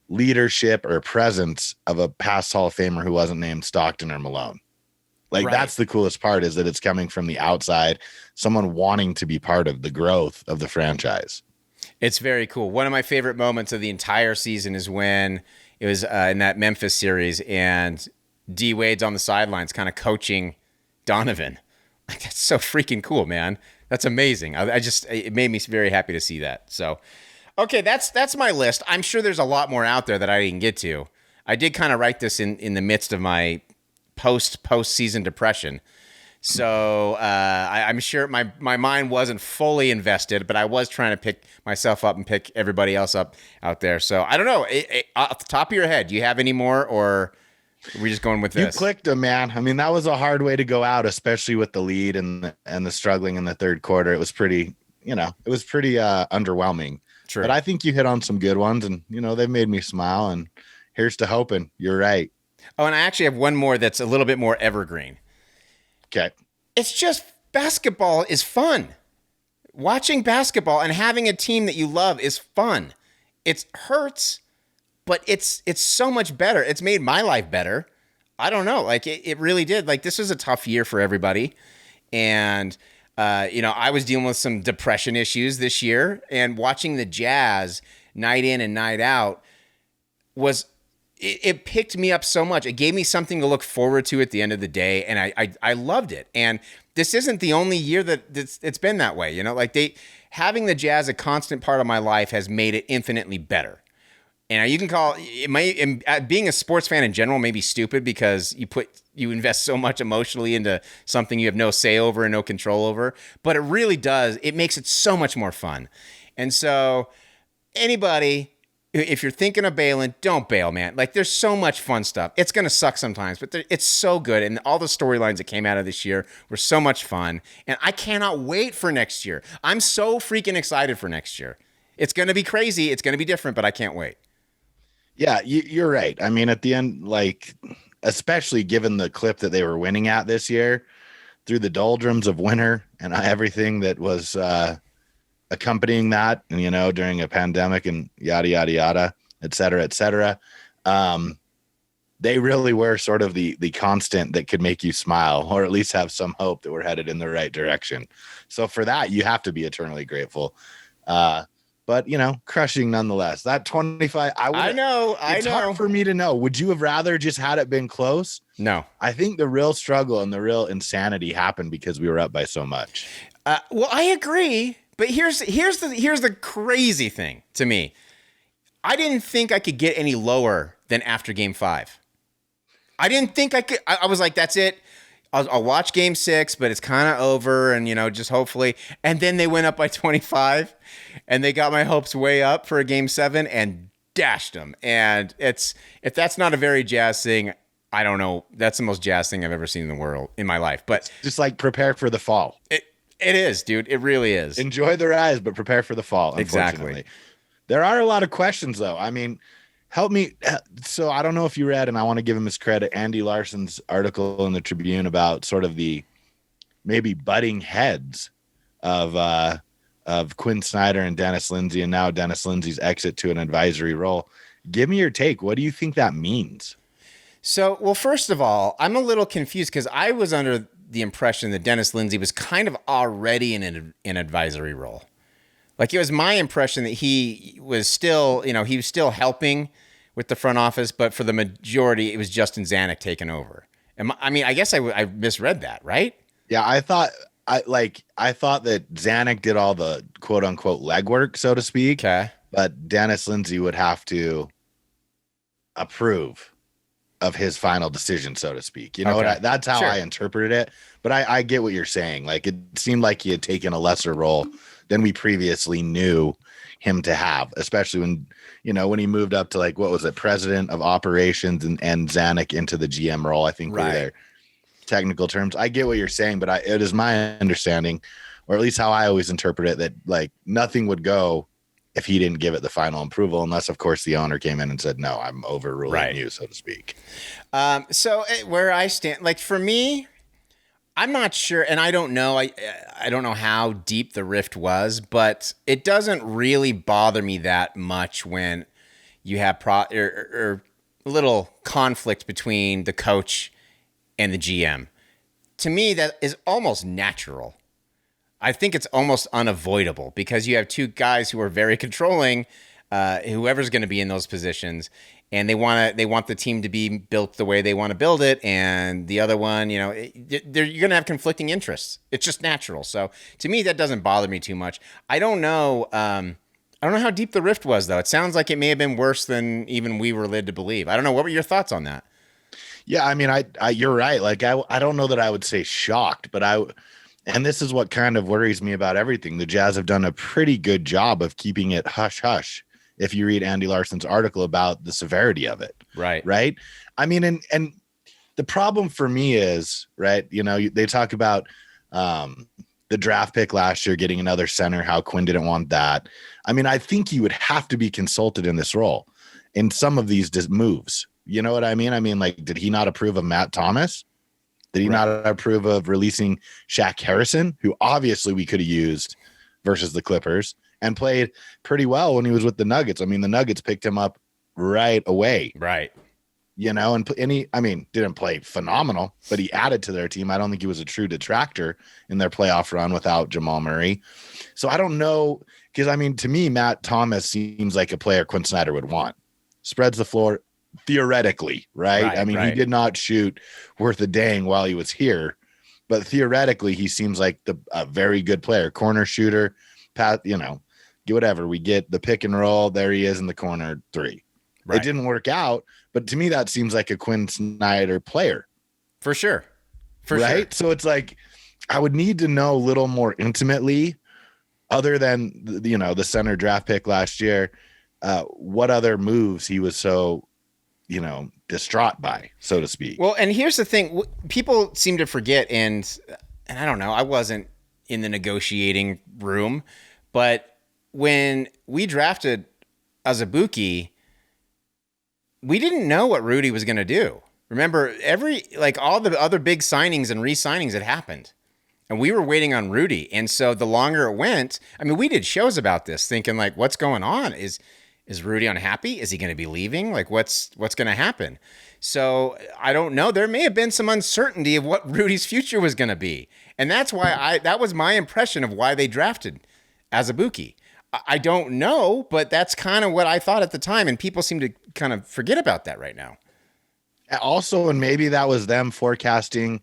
leadership or presence of a past Hall of Famer who wasn't named Stockton or Malone. Like, Right. that's the coolest part, is that it's coming from the outside, someone wanting to be part of the growth of the franchise. It's very cool. One of my favorite moments of the entire season is when it was in that Memphis series and D Wade's on the sidelines kind of coaching Donovan. Like, that's so freaking cool, man. That's amazing. It made me very happy to see that. So, okay, that's my list. I'm sure there's a lot more out there that I didn't get to. I did kind of write this in the midst of my postseason depression. So I'm sure my mind wasn't fully invested, but I was trying to pick myself up and pick everybody else up out there. So I don't know. Off the top of your head, do you have any more, or are we just going with this? You clicked them, man. I mean, that was a hard way to go out, especially with the lead and the struggling in the third quarter. It was pretty, underwhelming. True. But I think you hit on some good ones, and they've made me smile. And here's to hoping you're right. Oh, and I actually have one more that's a little bit more evergreen. Okay. It's just basketball is fun. Watching basketball and having a team that you love is fun. It hurts, but it's so much better. It's made my life better. I don't know. Like, it really did. Like, this was a tough year for everybody. And, I was dealing with some depression issues this year, and watching the Jazz night in and night out it picked me up so much. It gave me something to look forward to at the end of the day, and I loved it. And this isn't the only year that it's been that way. Having the Jazz a constant part of my life has made it infinitely better. And you can call it being a sports fan in general may be stupid, because you invest so much emotionally into something you have no say over and no control over. But it really does. It makes it so much more fun. And so anybody, if you're thinking of bailing, don't bail, man. Like, there's so much fun stuff. It's going to suck sometimes, but it's so good. And all the storylines that came out of this year were so much fun. And I cannot wait for next year. I'm so freaking excited for next year. It's going to be crazy. It's going to be different, but I can't wait. Yeah, you're right. I mean, at the end, like, especially given the clip that they were winning at this year, through the doldrums of winter and everything that was accompanying that, and during a pandemic and yada yada yada, et cetera, they really were sort of the constant that could make you smile, or at least have some hope that we're headed in the right direction. So for that, you have to be eternally grateful. But crushing nonetheless. That 25, I know. It's hard for me to know. Would you have rather just had it been close? No. I think the real struggle and the real insanity happened because we were up by so much. Well, I agree. But here's the crazy thing to me. I didn't think I could get any lower than after Game 5. I didn't think I could. I was like, that's it. I'll watch Game 6, but it's kind of over, and just hopefully. And then they went up by 25, and they got my hopes way up for a Game 7 and dashed them. And if that's not a very Jazz thing, I don't know. That's the most Jazz thing I've ever seen in the world in my life. But just like, prepare for the fall. It is, dude. It really is. Enjoy the rise, but prepare for the fall. Exactly. There are a lot of questions, though. I mean, help me. So I don't know if you read, and I want to give him his credit, Andy Larson's article in the Tribune about sort of the maybe butting heads of Quin Snyder and Dennis Lindsey, and now Dennis Lindsey's exit to an advisory role. Give me your take. What do you think that means? So, well, first of all, I'm a little confused, because I was under the impression that Dennis Lindsey was kind of already in an advisory role. Like, it was my impression that he was still, he was still helping with the front office, but for the majority, it was Justin Zanuck taking over. I guess I misread that, right? Yeah, I thought that Zanuck did all the quote unquote legwork, so to speak. Okay. But Dennis Lindsey would have to approve of his final decision, so to speak. That's how I interpreted it. But I get what you're saying. Like, it seemed like he had taken a lesser role than we previously knew him to have, especially when he moved up to, like, what was it, president of operations, and Zanuck into the GM role, I think, were their technical terms. I get what you're saying, but it is my understanding, or at least how I always interpret it, that, like, nothing would go if he didn't give it the final approval, unless, of course, the owner came in and said, no, I'm overruling you, so to speak. So where I stand, like, for me, I'm not sure, and I don't know. I don't know how deep the rift was, but it doesn't really bother me that much when you have or little conflict between the coach and the GM. to me, that is almost natural. I think it's almost unavoidable because you have two guys who are very controlling, whoever's going to be in those positions, and they want the team to be built the way they want to build it, and the other one, you're going to have conflicting interests. It's just natural. So to me, that doesn't bother me too much. I don't know. I don't know how deep the rift was, though. It sounds like it may have been worse than even we were led to believe. I don't know. What were your thoughts on that? Yeah, I mean, you're right. Like, I don't know that I would say shocked, but and this is what kind of worries me about everything. The Jazz have done a pretty good job of keeping it hush hush. If you read Andy Larson's article about the severity of it, right. I mean, and the problem for me is, right, they talk about the draft pick last year getting another center, how Quinn didn't want that. I mean, I think he would have to be consulted in this role in some of these moves. You know what I mean? I mean, like, did he not approve of Matt Thomas? Did he not approve of releasing Shaq Harrison, who obviously we could have used versus the Clippers and played pretty well when he was with the Nuggets? I mean, the Nuggets picked him up right away. Right. And he, didn't play phenomenal, but he added to their team. I don't think he was a true detractor in their playoff run without Jamal Murray. So I don't know, because, to me, Matt Thomas seems like a player Quin Snyder would want. Spreads the floor. Theoretically, right? He did not shoot worth a dang while he was here, but theoretically, he seems like a very good player, corner shooter, whatever. We get the pick and roll. There he is in the corner, 3. Right. It didn't work out, but to me, that seems like a Quin Snyder player. For sure. Right? So it's like, I would need to know a little more intimately, other than, the center draft pick last year, what other moves he was so distraught by, so to speak. Well, and here's the thing. People seem to forget, and I don't know, I wasn't in the negotiating room, but when we drafted Azubuike, we didn't know what Rudy was going to do. Remember, all the other big signings and re-signings had happened, and we were waiting on Rudy. And so the longer it went, we did shows about this, thinking like, what's going on? Is Rudy unhappy? Is he going to be leaving? Like, what's going to happen? So I don't know. There may have been some uncertainty of what Rudy's future was going to be. And that's why that was my impression of why they drafted Azubuike. I don't know, but that's kind of what I thought at the time. And people seem to kind of forget about that right now. Also, and maybe that was them forecasting,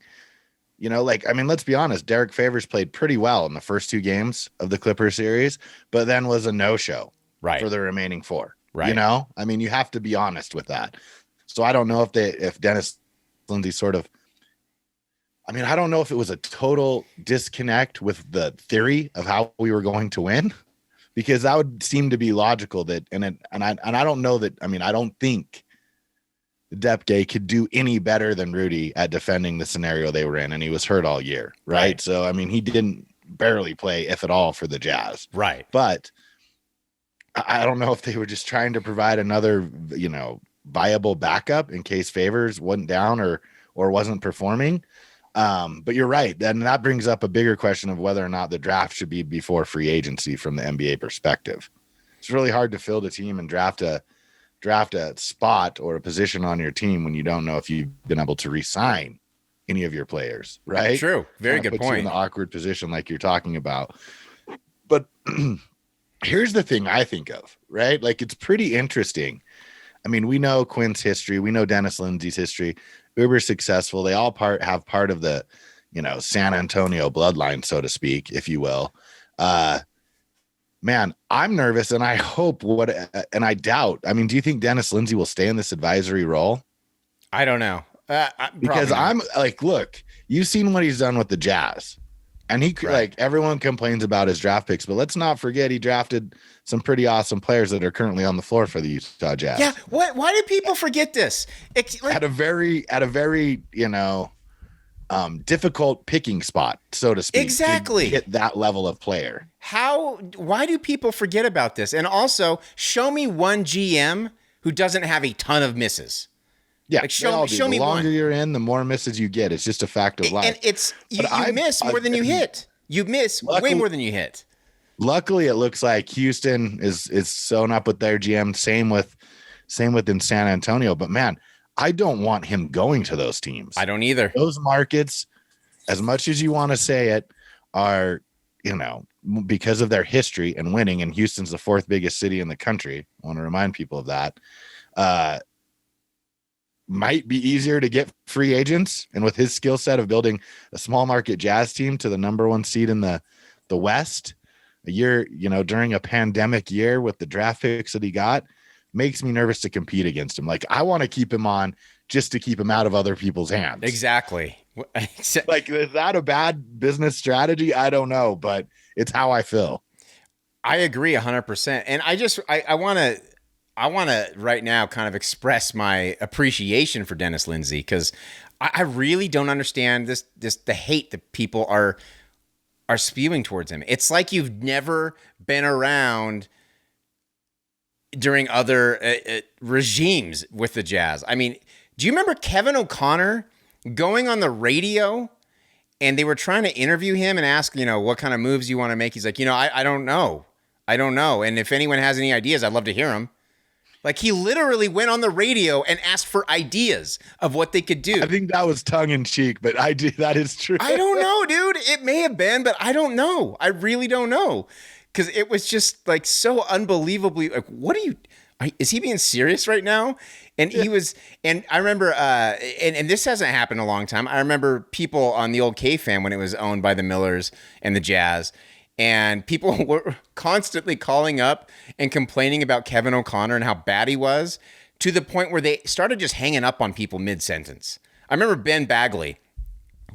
let's be honest. Derek Favors played pretty well in the first 2 games of the Clippers series, but then was a no-show. Right. For the remaining 4. Right. You have to be honest with that. So I don't know if Dennis Lindsey sort of, I don't know if it was a total disconnect with the theory of how we were going to win, because that would seem to be logical that, and I don't know that, I don't think Depke could do any better than Rudy at defending the scenario they were in. And he was hurt all year. Right. So, he didn't barely play, if at all, for the Jazz. Right. But I don't know if they were just trying to provide another, viable backup in case Favors went down or wasn't performing. But you're right. And that brings up a bigger question of whether or not the draft should be before free agency from the NBA perspective. It's really hard to field a team and draft a spot or a position on your team when you don't know if you've been able to re-sign any of your players, right? True. Very good point. You in the awkward position like you're talking about. But here's the thing I think of, right? Like, it's pretty interesting. We know Quinn's history. We know Dennis Lindsey's history. Uber successful. They all have part of the, San Antonio bloodline, so to speak, if you will. Man, I'm nervous, and I hope and I doubt. Do you think Dennis Lindsey will stay in this advisory role? I don't know. Because I'm like, look, you've seen what he's done with the Jazz. And he everyone complains about his draft picks, but let's not forget he drafted some pretty awesome players that are currently on the floor for the Utah Jazz. Yeah. Why do people forget this? At a very, difficult picking spot, so to speak. Exactly. To get that level of player. Why do people forget about this? And also, show me one GM who doesn't have a ton of misses. Yeah, show me the longer you're in, the more misses you get. It's just a fact of life. And it's you miss more than you hit. You miss way more than you hit. Luckily, it looks like Houston is sewn up with their GM. Same with in San Antonio. But man, I don't want him going to those teams. I don't either. Those markets, as much as you want to say it, are, you know, because of their history and winning, and Houston's the fourth biggest city in the country. I want to remind people of that. Might be easier to get free agents. And with his skill set of building a small market Jazz team to the number one seed in the West, a year, you know, during a pandemic year with the draft picks that he got, makes me nervous to compete against him. Like, I want to keep him on just to keep him out of other people's hands. Exactly. Like, is that a bad business strategy? I don't know, but it's how I feel. I agree 100%. And I want to right now kind of express my appreciation for Dennis Lindsey, because I really don't understand the hate that people are spewing towards him. It's like you've never been around during other regimes with the Jazz. I mean, do you remember Kevin O'Connor going on the radio and they were trying to interview him and ask, you know, what kind of moves you want to make? He's like, you know, I don't know. I don't know. And if anyone has any ideas, I'd love to hear them. Like, he literally went on the radio and asked for ideas of what they could do. I think that was tongue in cheek, but that is true. I don't know, dude. It may have been, but I don't know. I really don't know. Because it was just like so unbelievably, like, is he being serious right now? And he was, and I remember, and this hasn't happened in a long time. I remember people on the old K-Fan when it was owned by the Millers and the Jazz, and people were constantly calling up and complaining about Kevin O'Connor and how bad he was, to the point where they started just hanging up on people mid-sentence. I remember Ben Bagley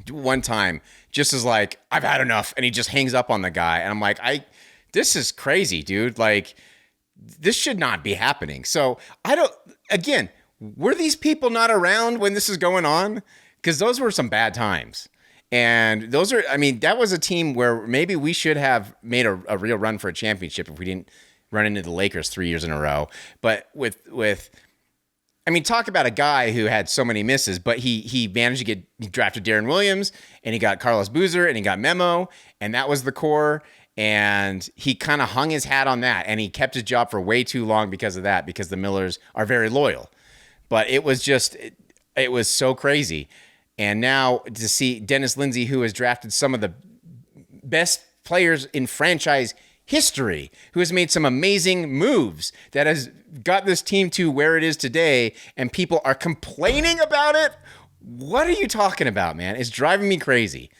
one time just as like, I've had enough, and he just hangs up on the guy. And I'm like, this is crazy, dude. Like, this should not be happening. So again, were these people not around when this is going on? Because those were some bad times. And that was a team where maybe we should have made a real run for a championship if we didn't run into the Lakers 3 years in a row. But talk about a guy who had so many misses, but he managed to he drafted Darren Williams, and he got Carlos Boozer, and he got Memo, and that was the core. And he kind of hung his hat on that, and he kept his job for way too long because of that, because the Millers are very loyal. But it was it was so crazy. And now to see Dennis Lindsey, who has drafted some of the best players in franchise history, who has made some amazing moves, that has got this team to where it is today, and people are complaining about it. What are you talking about, man? It's driving me crazy.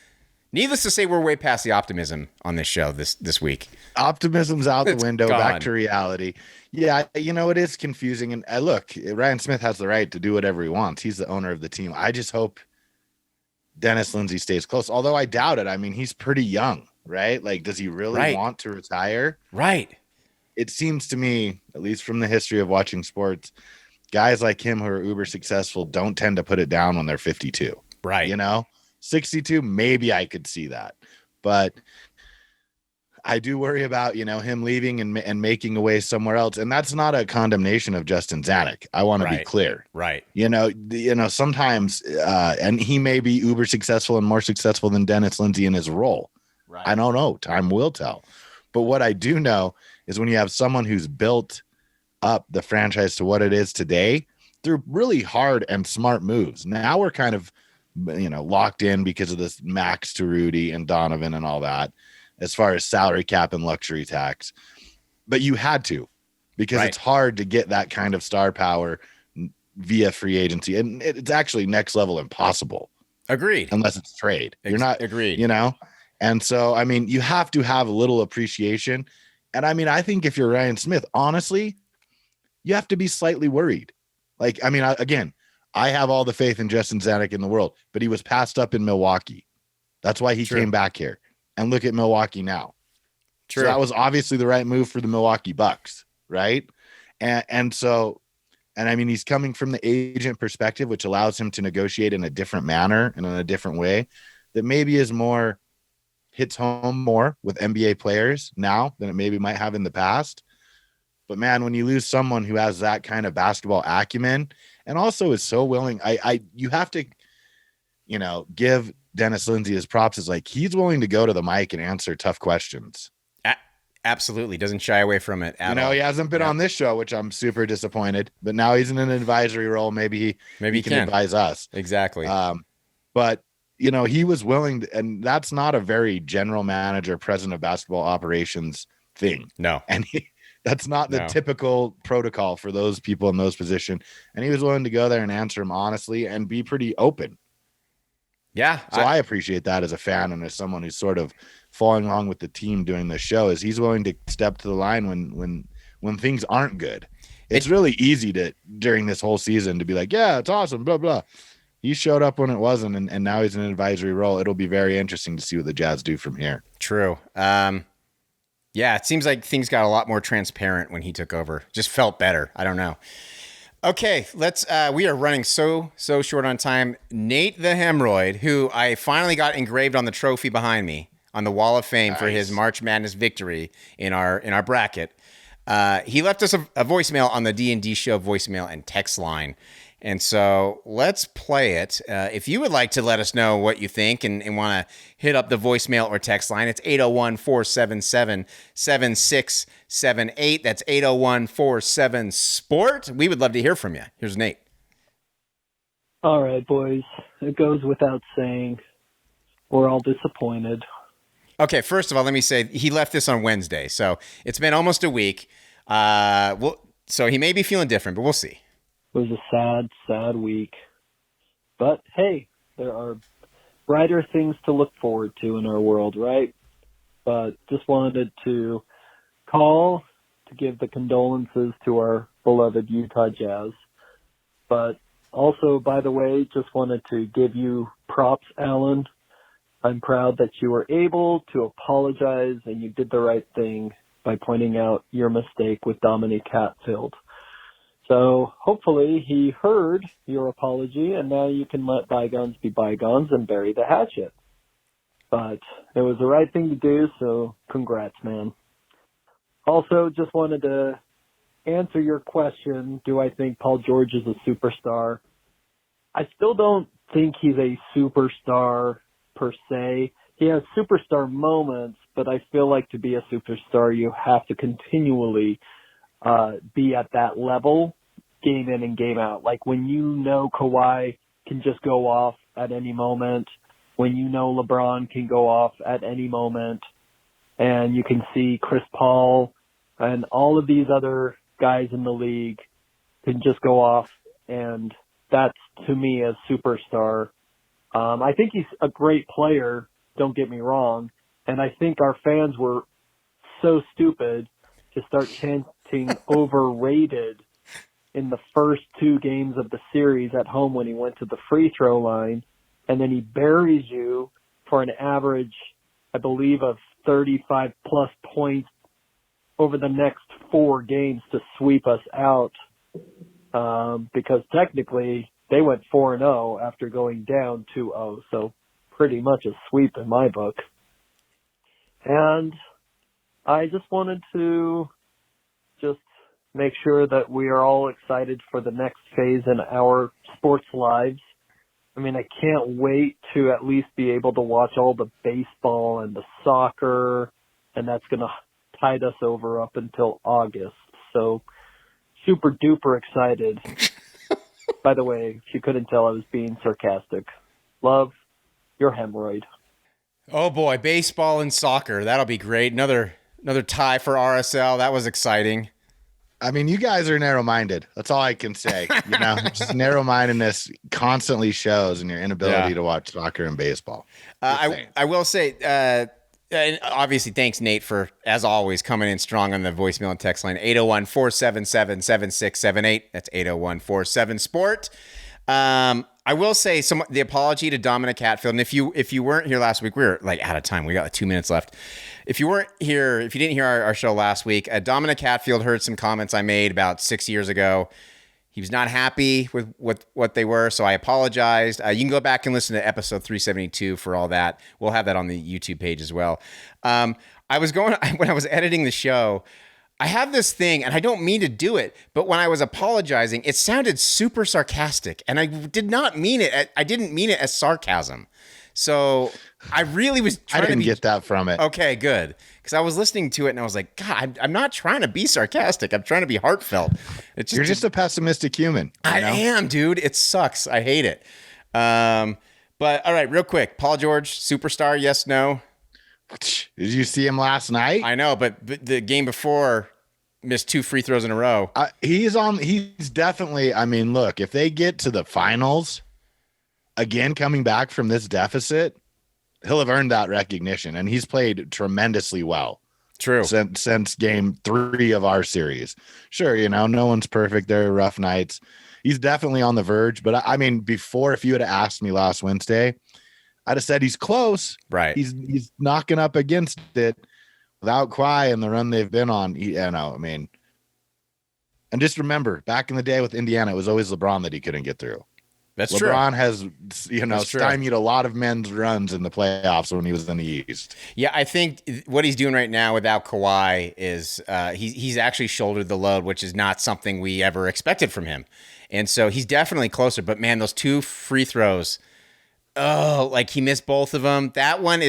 Needless to say, we're way past the optimism on this show this week. Optimism's out the window, gone. back to reality. Yeah, it is confusing. And look, Ryan Smith has the right to do whatever he wants. He's the owner of the team. I just hope Dennis Lindsey stays close, although I doubt it. I mean, he's pretty young, right? Like, does he really want to retire? Right. It seems to me, at least from the history of watching sports, guys like him who are uber successful don't tend to put it down when they're 52. Right. 62, maybe I could see that. But I do worry about, him leaving and making a way somewhere else. And that's not a condemnation of Justin Zanuck. I want to be clear. Right. Sometimes, and he may be uber successful and more successful than Dennis Lindsey in his role. Right. I don't know. Time will tell. But what I do know is when you have someone who's built up the franchise to what it is today through really hard and smart moves. Now we're kind of, locked in because of this max to Rudy and Donovan and all that, as far as salary cap and luxury tax. But you had to, because it's hard to get that kind of star power via free agency. And it's actually next level impossible. Agreed. Unless it's trade. You're not agreed, And so, you have to have a little appreciation. And I think if you're Ryan Smith, honestly, you have to be slightly worried. Like, again, I have all the faith in Justin Zanuck in the world, but he was passed up in Milwaukee. That's why he came back here. And look at Milwaukee now. True. So that was obviously the right move for the Milwaukee Bucks, right? And he's coming from the agent perspective, which allows him to negotiate in a different manner and in a different way that maybe hits home more with NBA players now than it maybe might have in the past. But man, when you lose someone who has that kind of basketball acumen and also is so willing, you have to, give Dennis Lindsey his props. Is like, he's willing to go to the mic and answer tough questions. Absolutely. Doesn't shy away from it at all. He hasn't been on this show, which I'm super disappointed, but now he's in an advisory role. Maybe he can advise us. Exactly. But he was willing to, and that's not a very general manager, president of basketball operations thing. No. And that's not the typical protocol for those people in those positions. And he was willing to go there and answer them honestly and be pretty open. Yeah. So I appreciate that as a fan and as someone who's sort of following along with the team doing this show, is he's willing to step to the line when things aren't good. It's really easy during this whole season to be like, yeah, it's awesome, blah, blah. He showed up when it wasn't, and now he's in an advisory role. It'll be very interesting to see what the Jazz do from here. True. Yeah, it seems like things got a lot more transparent when he took over. Just felt better. I don't know. Okay, we are running so short on time. Nate the Hemorrhoid, who I finally got engraved on the trophy behind me on the Wall of Fame for his March Madness victory in our bracket. He left us a voicemail on the D&D show voicemail and text line. And so let's play it. If you would like to let us know what you think and want to hit up the voicemail or text line, it's 801-477-7678. That's 801-47-SPORT. We would love to hear from you. Here's Nate. All right, boys. It goes without saying, we're all disappointed. Okay, first of all, let me say he left this on Wednesday, so it's been almost a week. So he may be feeling different, but we'll see. It was a sad, sad week. But hey, there are brighter things to look forward to in our world, right? But just wanted to call to give the condolences to our beloved Utah Jazz. But also, by the way, just wanted to give you props, Alan. I'm proud that you were able to apologize and you did the right thing by pointing out your mistake with Dominic Hatfield. So hopefully he heard your apology and now you can let bygones be bygones and bury the hatchet. But it was the right thing to do, so congrats, man. Also, just wanted to answer your question, do I think Paul George is a superstar? I still don't think he's a superstar per se. He has superstar moments, but I feel like to be a superstar, you have to continually be at that level, game in and game out. Like when Kawhi can just go off at any moment, when LeBron can go off at any moment, and you can see Chris Paul and all of these other guys in the league can just go off, and that's, to me, a superstar. I think he's a great player, don't get me wrong, and I think our fans were so stupid to start chanting overrated in the first two games of the series at home when he went to the free throw line, and then he buries you for an average, I believe, of 35-plus points over the next 4 games to sweep us out, because technically they went 4-0 after going down 2-0, so pretty much a sweep in my book. And I just wanted to just make sure that we are all excited for the next phase in our sports lives. I mean, I can't wait to at least be able to watch all the baseball and the soccer, and that's going to tide us over up until August. So super duper excited. By the way, if you couldn't tell, I was being sarcastic. Love, your hemorrhoid. Oh boy, baseball and soccer. That'll be great. Another tie for RSL. That was exciting. I mean, you guys are narrow-minded. That's all I can say. Just narrow-mindedness constantly shows in your inability to watch soccer and baseball. I will say, and obviously, thanks, Nate, for, as always, coming in strong on the voicemail and text line, 801-477-7678. That's 801-47-SPORT. I will say the apology to Dominic Hatfield, and if you weren't here last week, we were like out of time. We got like 2 minutes left. If you didn't hear our show last week, Dominic Hatfield heard some comments I made about 6 years ago. He was not happy with what they were, so I apologized. You can go back and listen to episode 372 for all that. We'll have that on the YouTube page as well. When I was editing the show, I have this thing, and I don't mean to do it, but when I was apologizing, it sounded super sarcastic, and I did not mean it. I didn't mean it as sarcasm. So I really was trying I didn't get that from it. Okay, good. Because I was listening to it, and I was like, God, I'm not trying to be sarcastic. I'm trying to be heartfelt. You're just a pessimistic human. I am, dude. It sucks. I hate it. But all right, real quick, Paul George, superstar, yes, no? Did you see him last night? I know, but the game before missed 2 free throws in a row. He's definitely, I mean, look, if they get to the finals, again, coming back from this deficit, he'll have earned that recognition, and he's played tremendously well. True. Since game 3 of our series. Sure, no one's perfect. There are rough nights. He's definitely on the verge, but I mean, before, if you had asked me last Wednesday, I'd have said he's close. Right. He's knocking up against it without Kawhi and the run they've been on. And just remember, back in the day with Indiana, it was always LeBron that he couldn't get through. That's LeBron true. LeBron has, stymied a lot of men's runs in the playoffs when he was in the East. Yeah, I think what he's doing right now without Kawhi is he's actually shouldered the load, which is not something we ever expected from him. And so he's definitely closer. But, man, those 2 free throws, he missed both of them. That one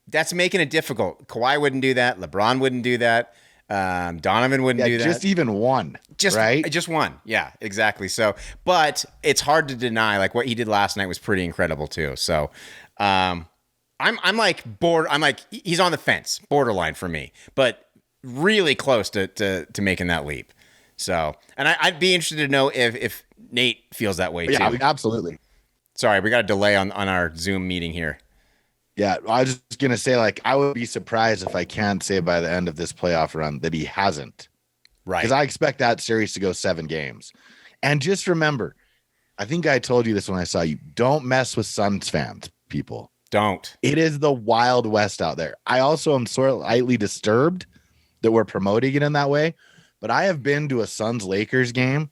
that's making it difficult. Kawhi wouldn't do that. LeBron wouldn't do that. Donovan wouldn't do that. Just even one, right? Just one. Yeah, exactly. So, but it's hard to deny, like, what he did last night was pretty incredible too. So, I'm like he's on the fence, borderline for me, but really close to making that leap. So, and I'd be interested to know if Nate feels that way too. Yeah, absolutely. Sorry, we got a delay on our Zoom meeting here. Yeah, I was just going to say, I would be surprised if I can't say by the end of this playoff run that he hasn't. Right. Because I expect that series to go 7 games. And just remember, I think I told you this when I saw you, don't mess with Suns fans, people. Don't. It is the Wild West out there. I also am slightly disturbed that we're promoting it in that way, but I have been to a Suns-Lakers game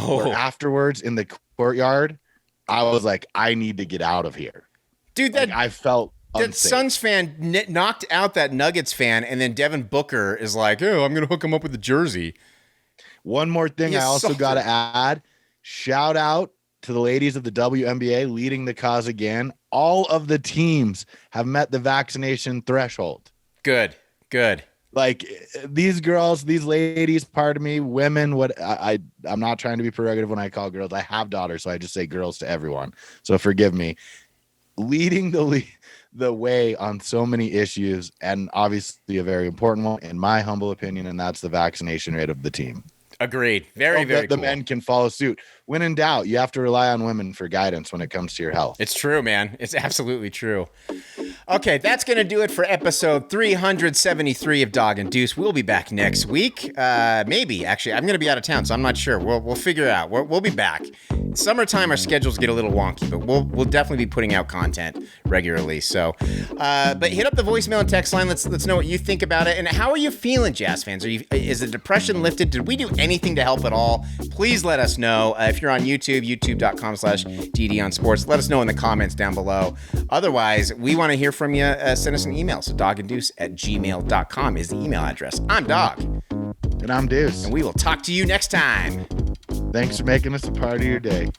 where afterwards in the courtyard, I was like, I need to get out of here. Dude, I felt that unsafe. Suns fan knocked out that Nuggets fan, and then Devin Booker is like, "Oh, I'm gonna hook him up with the jersey." One more thing I also got to add: shout out to the ladies of the WNBA leading the cause again. All of the teams have met the vaccination threshold. Good. Like these girls, these ladies, pardon me, women. I'm not trying to be prerogative when I call girls. I have daughters, so I just say girls to everyone. So forgive me. Leading the way on so many issues, and obviously a very important one, in my humble opinion, and that's the vaccination rate of the team. Agreed. Very cool. The men can follow suit. When in doubt, you have to rely on women for guidance when it comes to your health. It's true, man. It's absolutely true. Okay, that's going to do it for episode 373 of Dog and Deuce. We'll be back next week. Maybe, actually. I'm going to be out of town, so I'm not sure. We'll figure it out. We'll be back. Summertime, our schedules get a little wonky, but we'll definitely be putting out content regularly. So, but hit up the voicemail and text line. Let's know what you think about it. And how are you feeling, Jazz fans? Is the depression lifted? Did we do anything to help at all? Please let us know. If you're on YouTube, youtube.com/DDonSports, let us know in the comments down below. Otherwise, we want to hear from you. Send us an email. So doganddeuce@gmail.com is the email address. I'm Dog. And I'm Deuce. And we will talk to you next time. Thanks for making us a part of your day.